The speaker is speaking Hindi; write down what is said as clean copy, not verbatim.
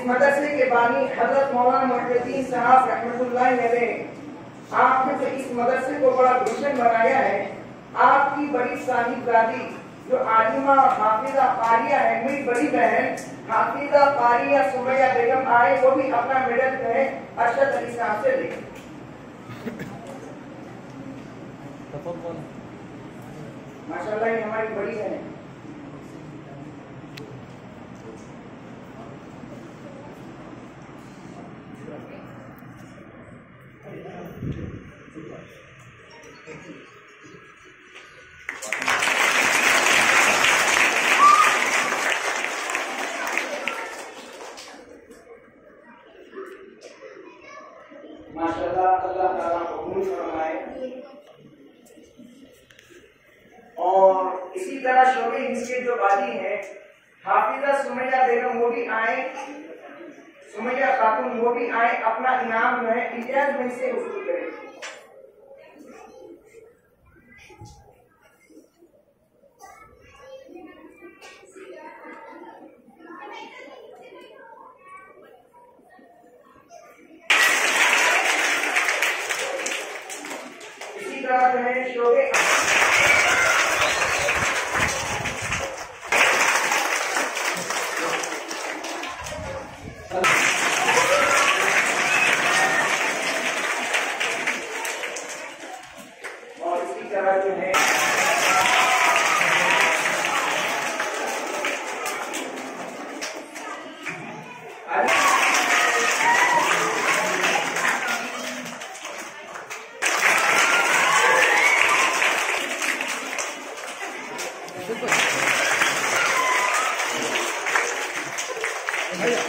मदरसे के बानी हजरत मौलाना मुहद्दीन साहब रहमतुल्लाह अलैह, आपने तो इस मदरसे को बड़ा गुलशन बनाया है। आपकी बड़ी साहिबजादी जो आलिमा हाफिजा कारिया है, मेरी बड़ी बहन हाफिजा कारिया सुमैया बेगम आए, वो भी अपना मेडल जो है अरशद अली साहब से ले। माशाल्लाह ये हमारी बड़ी है। माशाल्लाह अल्लाह ताला कबूल फरमाए। और इसी तरह शोबे इनके जो बाजी है हाफिजा सुमैया बेगम, वो भी आए, सुमैया खातून वो भी आए, अपना इनाम जो है इजाज में से वसूल करें। इसी तरह जो है शोबे और इसी तरह जो है भैया